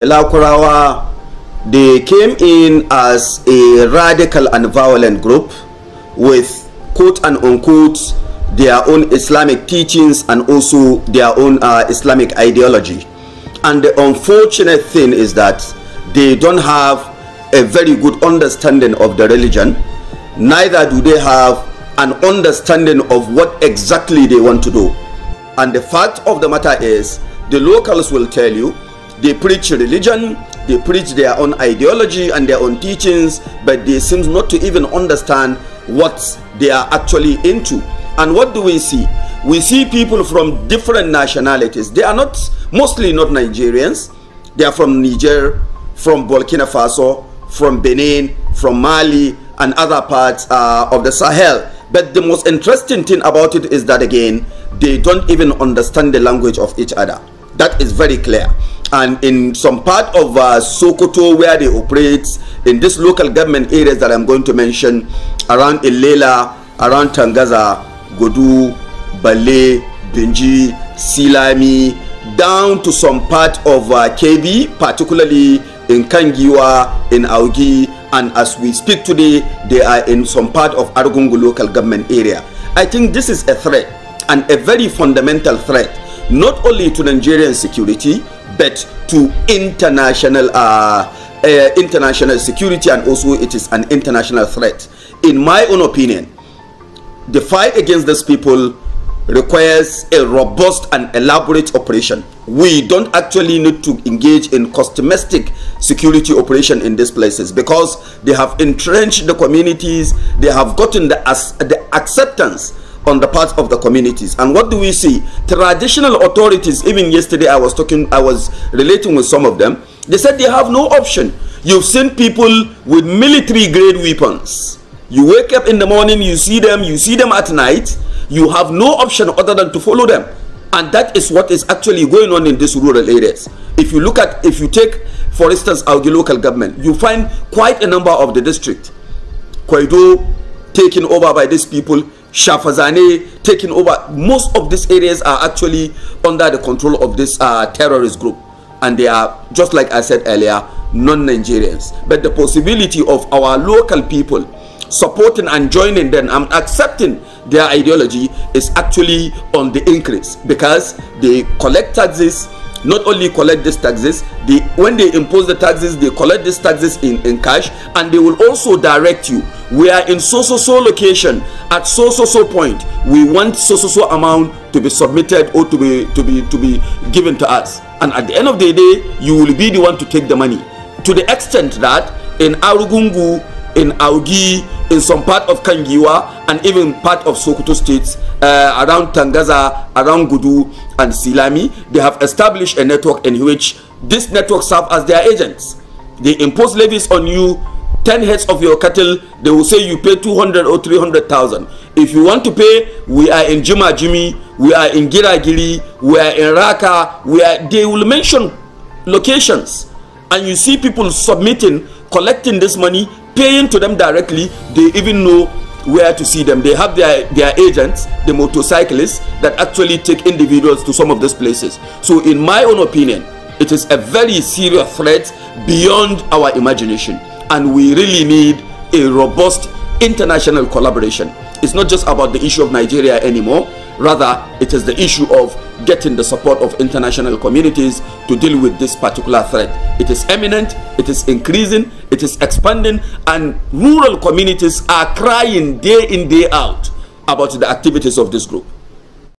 Lakurawa, they came in as a radical and violent group with quote and unquote their own Islamic teachings and also their own Islamic ideology. And the unfortunate thing is that they don't have a very good understanding of the religion, neither do they have an understanding of what exactly they want to do. And the fact of the matter is, the locals will tell you, they preach religion, they preach their own ideology and their own teachings, but they seem not to even understand what they are actually into. And what do we see? We see people from different nationalities. They are not, mostly not Nigerians. They are from Niger, from Burkina Faso, from Benin, from Mali, and other parts of the Sahel. But the most interesting thing about it is that, again, they don't even understand the language of each other. That is very clear. And in some part of Sokoto, where they operate, in these local government areas that I'm going to mention, around Ilela, around Tangaza, Godu, Bale, Benji, Silami, down to some part of KB, particularly in Kangiwa, in Augi, and as we speak today, they are in some part of Argungu local government area. I think this is a threat, and a very fundamental threat, not only to Nigerian security, but to international international security, and also it is an international threat. In my own opinion, the fight against these people requires a robust and elaborate operation. We don't actually need to engage in cosmetic security operation in these places, because they have entrenched the communities, they have gotten the acceptance on the part of the communities. And what do we see? Traditional authorities, even yesterday I was relating with some of them, they said they have no option. You've seen people with military grade weapons. You wake up in the morning, you see them at night, you have no option other than to follow them. And that is what is actually going on in these rural areas. If you take, for instance, Augi local government, you find quite a number of the district. Kwaido taken over by these people, Shafazane taken over. Most of these areas are actually under the control of this terrorist group. And they are, just like I said earlier, non-Nigerians. But the possibility of our local people supporting and joining them and accepting their ideology is actually on the increase, because they collect taxes. Not only collect these taxes, when they impose the taxes, they collect these taxes in cash, and they will also direct you. We are in so location at so point. We want so amount to be submitted or to be given to us, and at the end of the day, you will be the one to take the money. To the extent that in Arugungu, in Augi, in some part of Kangiwa, and even part of Sokoto states, around Tangaza, around Gudu and Silami, they have established a network in which this network serve as their agents. They impose levies on you, 10 heads of your cattle, they will say you pay 200 or 300,000. If you want to pay, we are in Juma Jimi, we are in Giragiri, we are in Raka, they will mention locations, and you see people submitting, collecting this money, paying to them directly. They even know where to see them. They have their agents, the motorcyclists, that actually take individuals to some of these places. So in my own opinion, it is a very serious threat beyond our imagination, and we really need a robust international collaboration. It's not just about the issue of Nigeria anymore. Rather, it is the issue of getting the support of international communities to deal with this particular threat. It is imminent, it is increasing, it is expanding, and rural communities are crying day in, day out about the activities of this group.